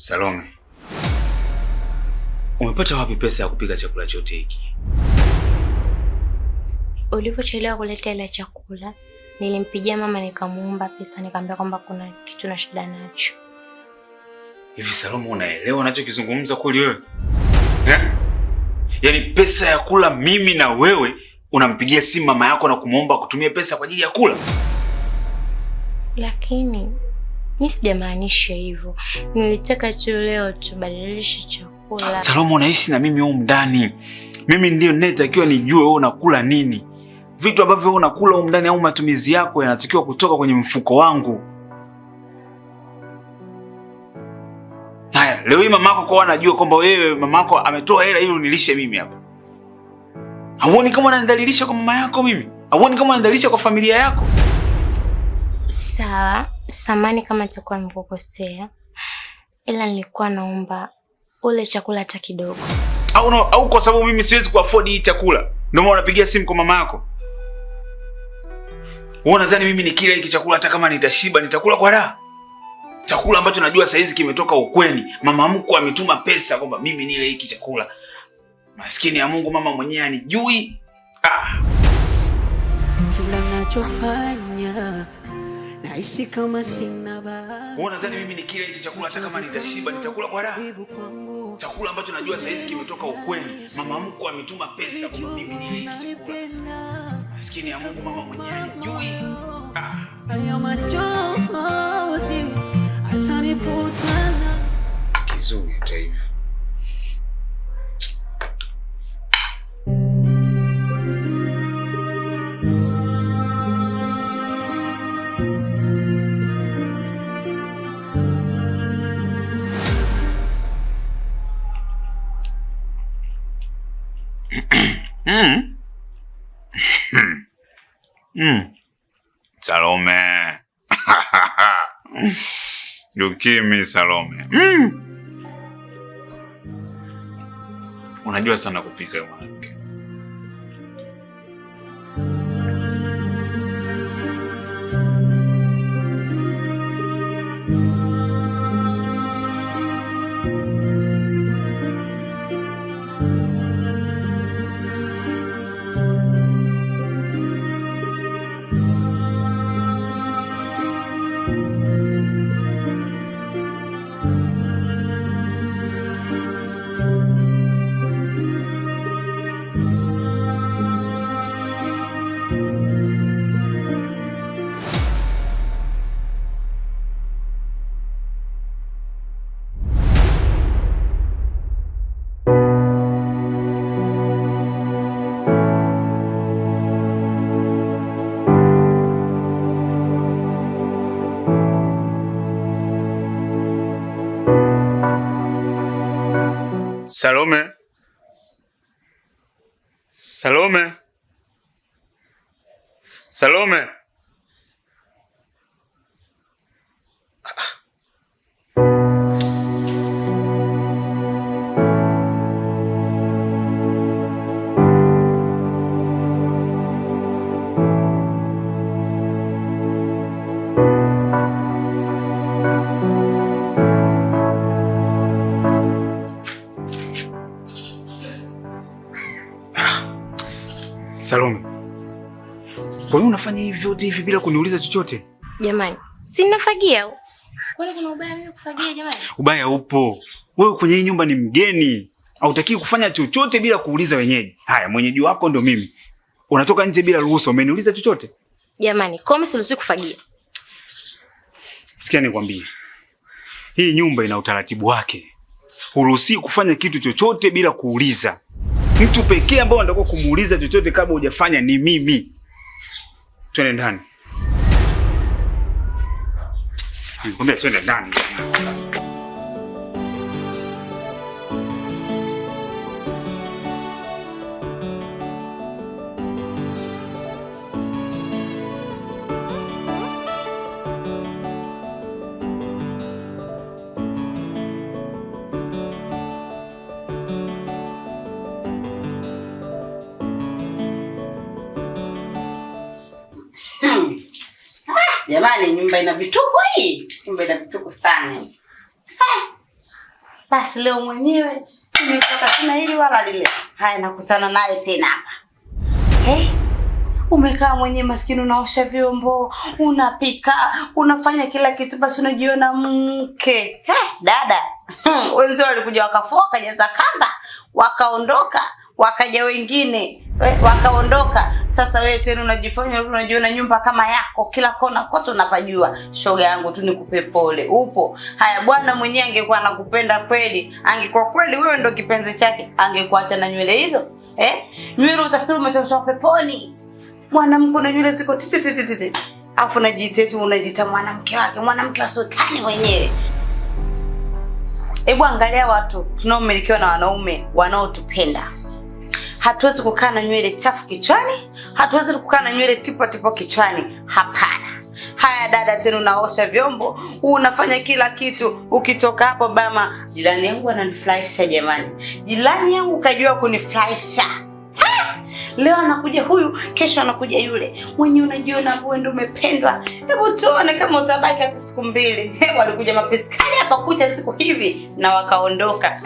Salome, umepata wapi pesa ya kupika chakula chote hiki? Ulivyochelewa kuleta ile chakula, nilimpigia mama nikamuomba pesa, nikamwambia kwamba kuna kitu na shida nacho. Hivi Salome, unaelewa unachokizungumza kweli wewe? Yaani pesa ya kula mimi na wewe unampigia simu mama yako na kumuomba kutumia pesa kwa ajili ya kula? Lakini mimi sijamaanisha hivyo. Nilitaka tu leo tubadilishe chakula. Salome, unaishi na mimi huko ndani. Mimi ndio ninayetakiwa nijue wewe unakula nini. Vitu ambavyo wewe unakula huko ndani au matumizi yako yanatakiwa kutoka kwenye mfuko wangu. Haya, leo hii mamako kwa anajua kwamba wewe mamako ametoa hela ili unilishe mimi hapa. Hauoni kama unanidhalilisha kwa mama yako mimi? Hauoni kama unanidhalilisha kwa familia yako? Sawa, samani kama nitakuwa nimekukosea. Ila nilikuwa naomba ule chakula hata kidogo. Au kwa sababu mimi siwezi kuafford hii chakula, ndio maana unapigia simu kwa mama yako? Wewe unadhani mimi nikila hiki chakula hata kama nitashiba nitakula kwa raha? Chakula ambacho najua saizi kimetoka ukweni. Mama mkwe ametuma pesa kwamba mimi nile hiki chakula. Maskini ya Mungu, mama mwenyewe anijui. Kila ninachofanya nahisi kama sina bahati. Wewe unadhani mimi nikila hiki chakula hata kama nitashiba nitakula kwa raha? Chakula ambacho najua saizi kimetoka ukweni. Mama mkwe ametuma pesa kwamba mimi nile hiki chakula. Maskini ya Mungu, mama mwenyewe anijui. Haya machozi atanifutana. Kizuri hata hivyo. Salome. Yukimi Salome. Unajua sana kupika wewe mwanamke. Salome. Salome. Salome. Salome, kwa nini unafanya hivi vyote hivi bila kuniuliza chochote? Jamani, si ninafagia. Kwani kuna ubaya mimi kufagia jamani? Ubaya upo. Wewe kwenye hii nyumba ni mgeni. Hautaki kufanya chochote bila kuuliza wenyeji. Haya, mwenyeji wako ndo mimi. Unatoka nje bila ruhusa, umeniuliza chochote? Jamani, kwa mimi siruhusi kufagia. Sikia nikwambie. Hii nyumba ina utaratibu wake. Huruhusi kufanya kitu chochote bila kuuliza. Mtu pekee ambaye anataka kumuuliza chochote kabla hujafanya ni mimi. Twende ndani. Nikwambia twende ndani. Jamani, nyumba ina vituko hii. Nyumba ina vituko sana. Basi leo mwenyewe nimetoka sina hili wala lile. Haya nakutana naye tena hapa. Umekaa mwenyewe maskini unaosha vyombo, unapika, unafanya kila kitu basi unajiona mke. Dada. Wenzao walikuja wakafua, wakajaza kamba, wakaondoka, wakaja wengine, wakaondoka. Sasa wewe tena unajifanya unajiona nyumba kama yako, kila kona kote unapajua. Shoga yangu tu nikupe pole. Upo. Haya bwana mwenyewe angekuwa anakupenda kweli, angekuwa kweli wewe ndo kipenzi chake, angekuacha na nywele hizo. Nywele utafikiri umetoshwa peponi. Mwanamke na nywele ziko titi. Alafu unajitetea unajiita mwanamke wake, mwanamke wa sultani mwenyewe. Hebu angalia watu tunaomilikiwa na wanaume wanaotupenda. Hatuwezi kukaa na nywele chafu kichwani, hatuwezi kukaa na nywele tipo kichwani. Hapana. Haya dada tena unaosha vyombo, unafanya kila kitu. Ukitoka hapo mama, jirani yangu ananifurahisha jamani. Jirani yangu kajua kunifurahisha. Leo anakuja huyu, kesho anakuja yule. Mwenye unajiona wewe ndio umependwa. Hebu tuone kama utabaki hata siku 2. Walikuja mapiskali hapa kucha siku hivi na wakaondoka.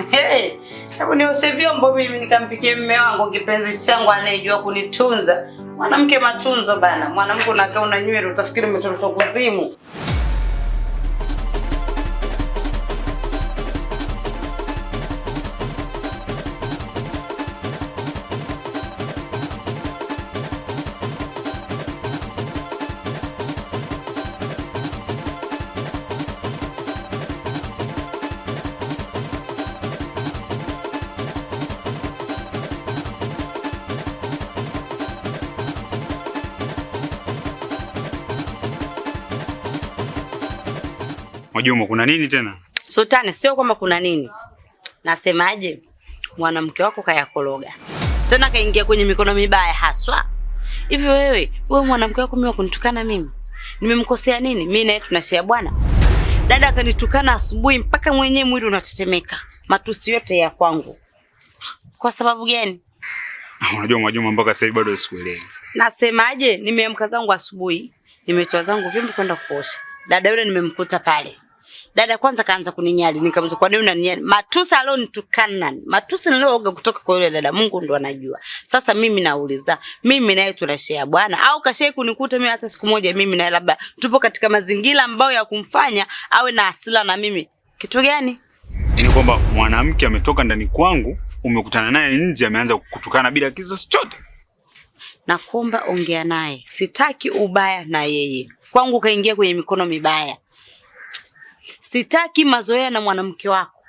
Hebu nioshe vyombo mimi nikampikie mume wangu kipenzi changu anayejua kunitunza. Mwanamke matunzo bana. Mwanamke unakaa una nywele utafikiri umetoroshwa kuzimu. Mwajuma, kuna nini tena? Sultani, sio kwamba kuna nini. Nasemaje? Mwanamke wako kayakologa. Tena kaingia kwenye mikono mibaya haswa. Hivi wewe mwanamke wako mimi kunitukana mimi? Nimemkosea nini? Mimi naye tunashare bwana. Dada akanitukana asubuhi mpaka mwenyewe mwili unatetemeka. Matusi yote ya kwangu. Kwa sababu gani? Unajua Mwajuma, mpaka sasa bado sikuelewi. Nasemaje? Nimeamka zangu asubuhi, nimetoa zangu vyombo kwenda kuosha. Dada yule nimemkuta pale. Dada kwanza kaanza kuninyali, nikamwambia kwa nini unaninyali? Matusi alonitukana. Matusi nilioga kutoka kwa yule dada, Mungu ndo anajua. Sasa mimi nauliza, mimi naye tunashare bwana au kashai kunikuta mimi hata siku moja mimi naye labda tupo katika mazingira ambayo ya kumfanya awe na hasira na mimi? Kitu gani? Yaani kwamba mwanamke ametoka ndani kwangu, umekutana naye nje ameanza kukutukana bila kitu chochote. Na kuomba ongea naye. Sitaki ubaya na yeye. Kwangu kaingia kwenye mikono mibaya. Sitaki mazoea na mwanamke wako.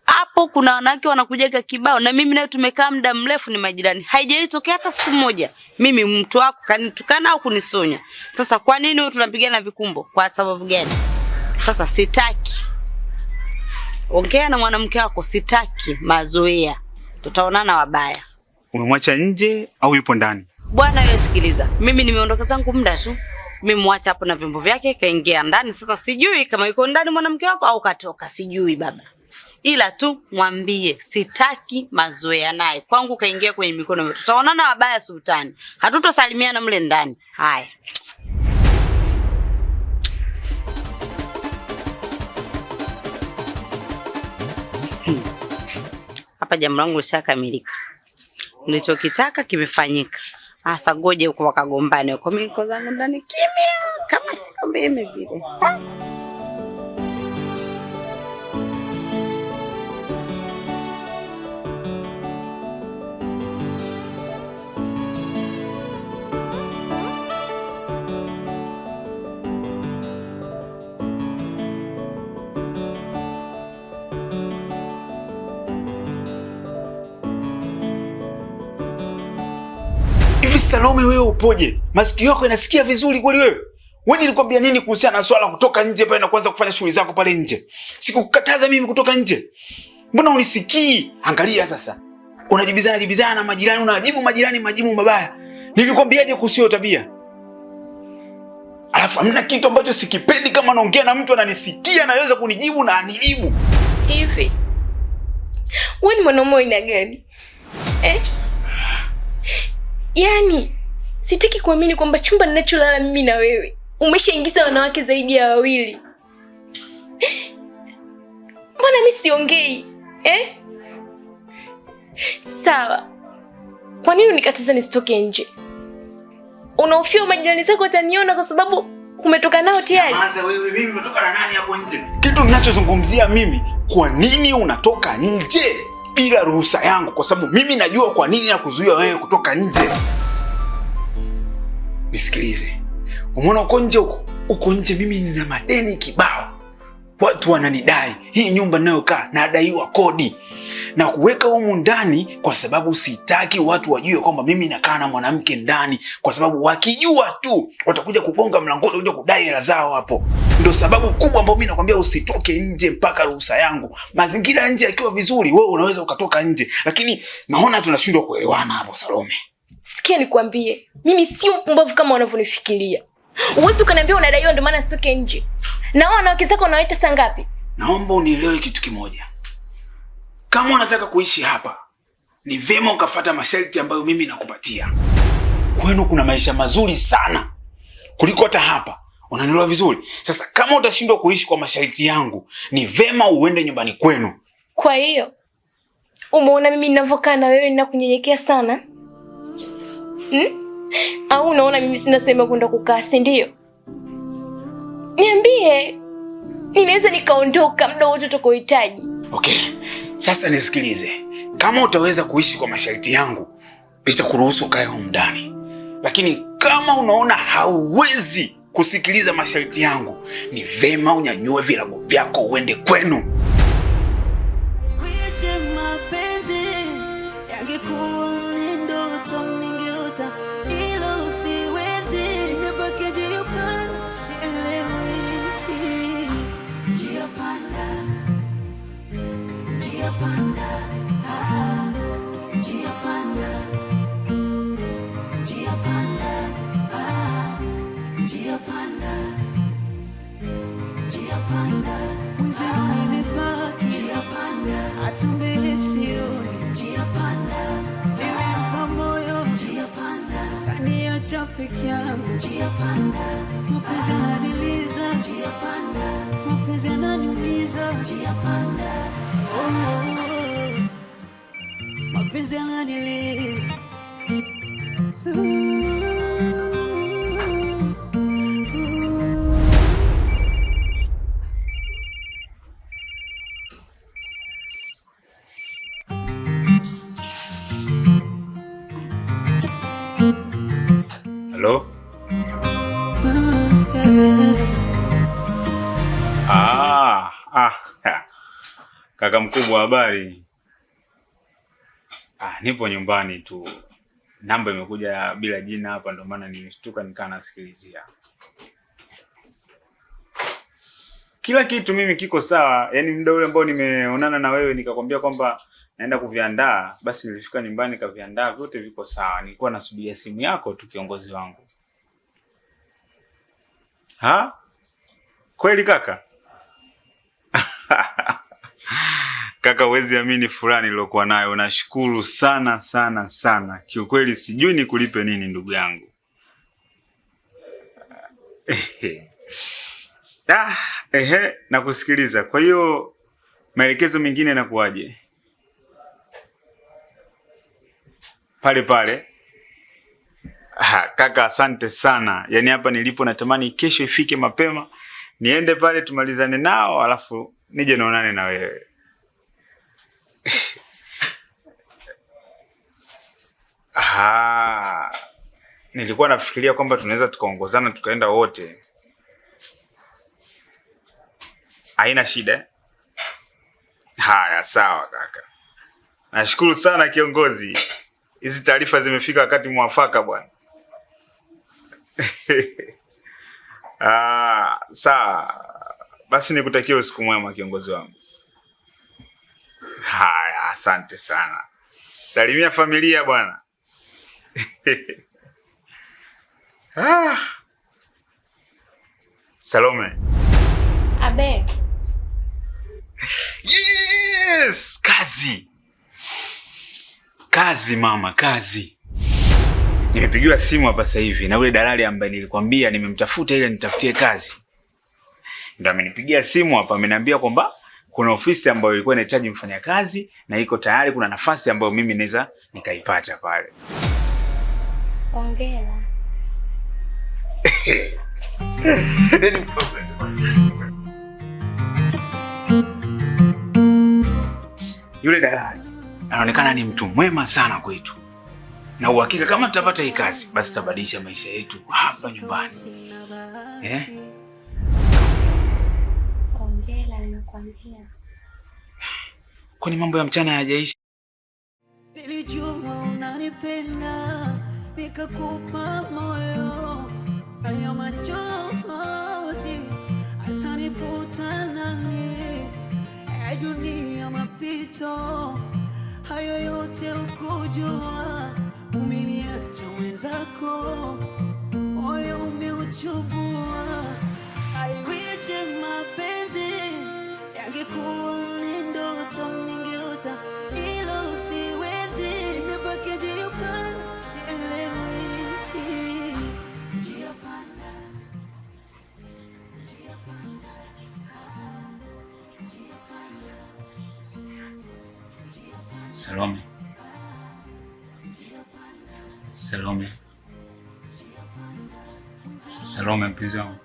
Hapo kuna wanawake wanakujaga kibao na mimi naye tumekaa muda mrefu ni majirani. Haijawahi tokea hata siku moja mimi mtu wako kanitukana au kunisonya. Sasa kwa nini wewe tunapigana vikumbo? Kwa sababu gani? Sasa sitaki. Ongea na mwanamke wako, sitaki mazoea. Tutaonana wabaya. Umemwacha nje au yupo ndani? Bwana wewe sikiliza. Mimi nimeondoka zangu muda tu. Mimi muacha hapo na vyombo vyake kaingia ndani. Sasa sijui kama yuko ndani mwanamke wako au katoka, sijui baba. Ila tu mwambie sitaki mazoea naye. Kwangu kaingia kwenye mikono yetu. Tutaonana wabaya Sultani. Hatutosalimiana mle ndani. Haya. Hapa jambo langu lishakamilika. Nilichokitaka kimefanyika. Asa goje huko wakagombane huko, mimi niko zangu ndani kimya kama sio mimi vile. Hivi Salome wewe upoje? Masikio yako yanasikia vizuri kweli wewe? Wewe nilikwambia nini kuhusiana na swala kutoka nje pale na kuanza kufanya shughuli zako pale nje? Sikukataza mimi kutoka nje. Mbona unisikii? Angalia sasa. Unajibizana na majirani, unajibu majirani majibu mabaya. Nilikwambiaje kuhusu tabia? Alafu hamna kitu ambacho sikipendi kama naongea na mtu ananisikia na anaweza kunijibu na anijibu. Hivi. Wewe ni mwanaume aina gani? Yaani, sitaki kuamini kwamba chumba ninacholala mimi na wewe umeshaingiza wanawake zaidi ya 2. Mbona mimi siongei? Sawa. Kwa nini unikataza nisitoke nje? Unahofia majirani zako wataniona kwa sababu umetoka nao tayari? Maza wewe, mimi nimetoka na nani hapo nje? Kitu ninachozungumzia mimi, kwa nini unatoka nje bila ruhusa yangu? Kwa sababu mimi najua kwa nini nakuzuia wewe kutoka nje. Nisikilize. Umeona uko nje huko? Uko nje mimi nina madeni kibao. Watu wananidai. Hii nyumba ninayokaa nadaiwa kodi. Na kuweka humu ndani kwa sababu sitaki watu wajue kwamba mimi nakaa na mwanamke ndani, kwa sababu wakijua tu watakuja kugonga mlangoni kuja kudai hela zao hapo. Ndio sababu kubwa ambayo mimi nakwambia usitoke nje mpaka ruhusa yangu. Mazingira nje yakiwa vizuri wewe unaweza ukatoka nje, lakini naona tunashindwa kuelewana hapo Salome. Sikia nikwambie, mimi sio mpumbavu kama wanavyonifikiria. Uwezi ukaniambia unadaiwa ndio maana sitoke nje. Na wao wanawake zako unawaita saa ngapi? Naomba unielewe kitu kimoja. Kama unataka kuishi hapa, ni vyema ukafuata masharti ambayo mimi nakupatia. Kwenu kuna maisha mazuri sana kuliko hata hapa. Unanielewa vizuri? Sasa kama utashindwa kuishi kwa masharti yangu, ni vyema uende nyumbani kwenu. Kwa hiyo umeona mimi ninavyokaa na wewe ninakunyenyekea sana? Au unaona mimi sina sehemu kwenda kukaa, si ndio? Niambie, ninaweza nikaondoka muda wote utakaohitaji. Okay. Sasa nisikilize. Kama utaweza kuishi kwa masharti yangu, nitakuruhusu ukae humu ndani. Lakini kama unaona hauwezi kusikiliza masharti yangu, ni vema unyanyue vilago vyako uende kwenu. Peke yangu njia panda, mapenzi yananiliza njia panda, mapenzi yananiumiza njia panda, mapenzi yananiliza. Hello? Kaka mkubwa, habari? Nipo nyumbani tu. Namba imekuja bila jina hapa, ndio maana nilishtuka nikaa nasikilizia. Kila kitu mimi kiko sawa. Yaani muda ule ambao nimeonana na wewe nikakwambia kwamba naenda kuviandaa, basi nilifika nyumbani nikaviandaa, vyote viko sawa. Nilikuwa nasubiria simu yako tu, kiongozi wangu. Kweli kaka? Kaka, huwezi amini furaha nilokuwa nayo. Nashukuru sana sana sana. Kiukweli sijui nikulipe nini ndugu yangu. Nakusikiliza. Kwa hiyo maelekezo mengine yanakuaje? Pale pale. Kaka, asante sana. Yaani hapa nilipo natamani kesho ifike mapema, niende pale tumalizane nao, alafu nije naonane na wewe. Nilikuwa nafikiria kwamba tunaweza tukaongozana tukaenda wote. Haina shida. Haya, sawa kaka. Nashukuru sana kiongozi. Hizi taarifa zimefika wakati mwafaka bwana. Sawa. Basi nikutakia usiku mwema kiongozi wangu. Haya, asante sana. Salimia familia bwana. Salome. Abe. Yes, kazi. Kazi mama, kazi. Nimepigiwa simu hapa sasa hivi na ule dalali ambaye nilikwambia nimemtafuta ili nitafutie kazi. Ndio amenipigia simu hapa, ameniambia kwamba kuna ofisi ambayo ilikuwa inahitaji mfanyakazi na iko tayari, kuna nafasi ambayo mimi naweza nikaipata pale. Hongera. Yule dalali anaonekana ni mtu mwema sana kwetu, na uhakika kama tutapata hii kazi basi tutabadilisha maisha yetu hapa nyumbani. Hongera, ninakwambia. Kwani mambo ya mchana hayajaisha? Nilijua unanipenda nikakupa moyo, haya machozi atanifuta nani? Dunia mapito, hayo yote ukujua, umeniacha mwenzako, moyo umeuchubua. I wish mapenzi yangekuwa ni ndoto, ningeota ilo siwezi, nibaki njia panda, sielewi njia panda, njia panda. Salome. Salome. Salome mpenzi wangu.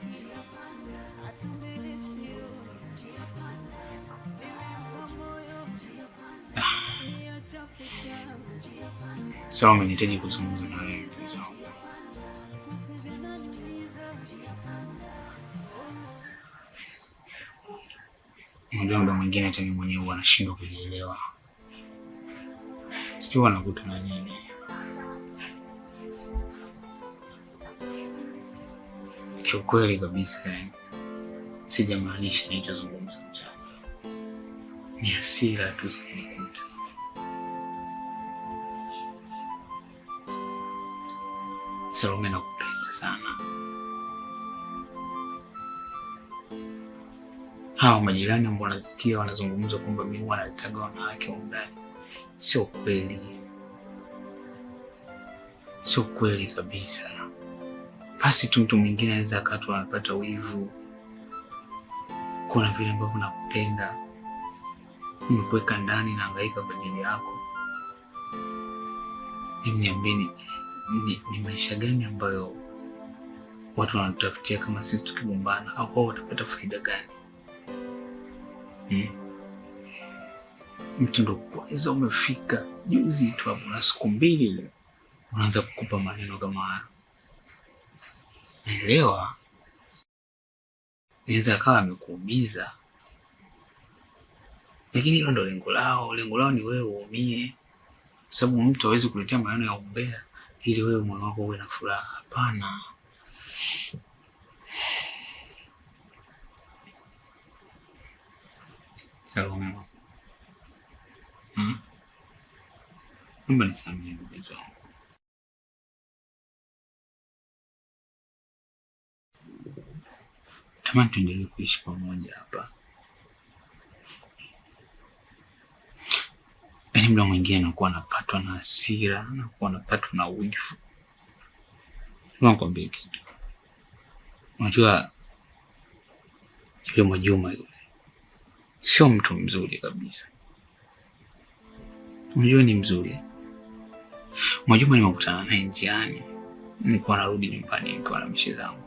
Salome, nihitaji kuzungumza na wewe mpenzi wangu. Unajua muda mwingine hata mimi mwenyewe huwa nashindwa kujielewa. Sijui wanakuta na nini. Kiukweli kabisa, sijamaanisha nilichozungumza mchana. Ni hasira tu zinanikuta. Salome, nakupenda sana. Hao majirani ambao wanasikia wanazungumza kwamba mimi huwa nalitaga wanawake wa ndani, sio kweli. Sio kweli kabisa. Basi tu mtu mwingine anaweza akatu anapata wivu. Kuna vile ambavyo nakupenda, nimekuweka ndani na hangaika kwa ajili yako. Mimi niambie, ni maisha gani ambayo watu wanatutafutia kama sisi tukigombana, au wao watapata faida gani? Mtu ndo kwanza umefika juzi tu hapo na siku mbili ile unaanza kukupa maneno kama hayo. Naelewa inaweza akawa amekuumiza, lakini hilo ndo lengo lao. Lengo lao ni wewe uumie, sababu mtu hawezi kuletea maneno ya umbea ili wewe moyo wako uwe na furaha. Hapana. Salome, naomba nisamehe mpenzi wangu. Tamani tuendelee kuishi pamoja hapa. Yaani muda mwingine nakuwa napatwa na hasira, nakuwa napatwa na wivu. Nakwambia kitu. Unajua yule Mwajuma yule sio mtu mzuri kabisa. Unajua ni mzuri. Mwajuma nimekutana naye njiani, nilikuwa narudi nyumbani nikiwa na mishe zangu.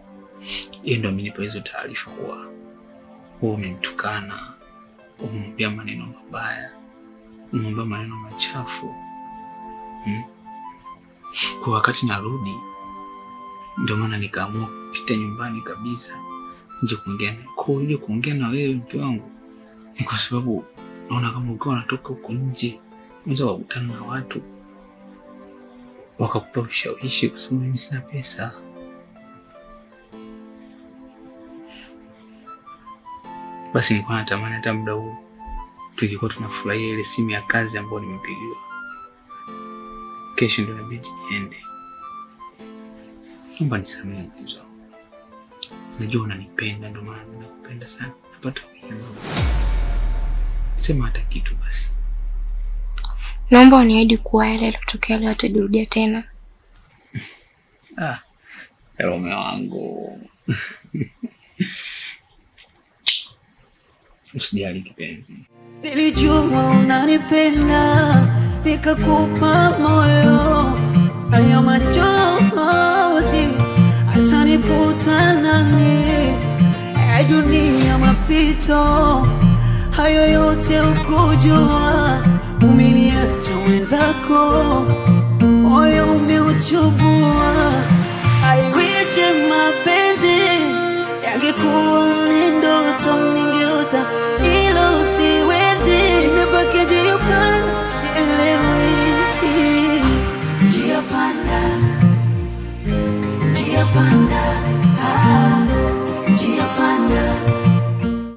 Yeye ndo amenipa hizo taarifa kuwa wewe umemtukana, umemwambia maneno mabaya, umemwambia maneno machafu. Kwa wakati narudi, ndio maana nikaamua kupita nyumbani kabisa nje kuongea na wewe mke wangu. Ni kwa sababu naona kama ukiwa unatoka huko nje unaweza kukutana na watu wakakupa ushawishi, kwa sababu mimi sina pesa. Basi nilikuwa natamani hata muda huu tulikuwa tunafurahia ile simu ya kazi ambayo nimepigiwa. Kesho ndio inabidi niende. Naomba nisamehe mpenzi wangu. Najua unanipenda, ndio maana nakupenda sana. Tupate hivyo. Sema hata kitu basi. Naomba uniahidi kuwa yale yaliyotokea leo yatajirudia tena. Salome wangu. Usijali kipenzi. Nilijua unanipenda, nikakupa moyo. Haya machozi atanifuta nani? Dunia mapito, hayo yote ukujua. Umeniacha wenzako, moyo umeuchubua. I wish mapenzi yangekuwa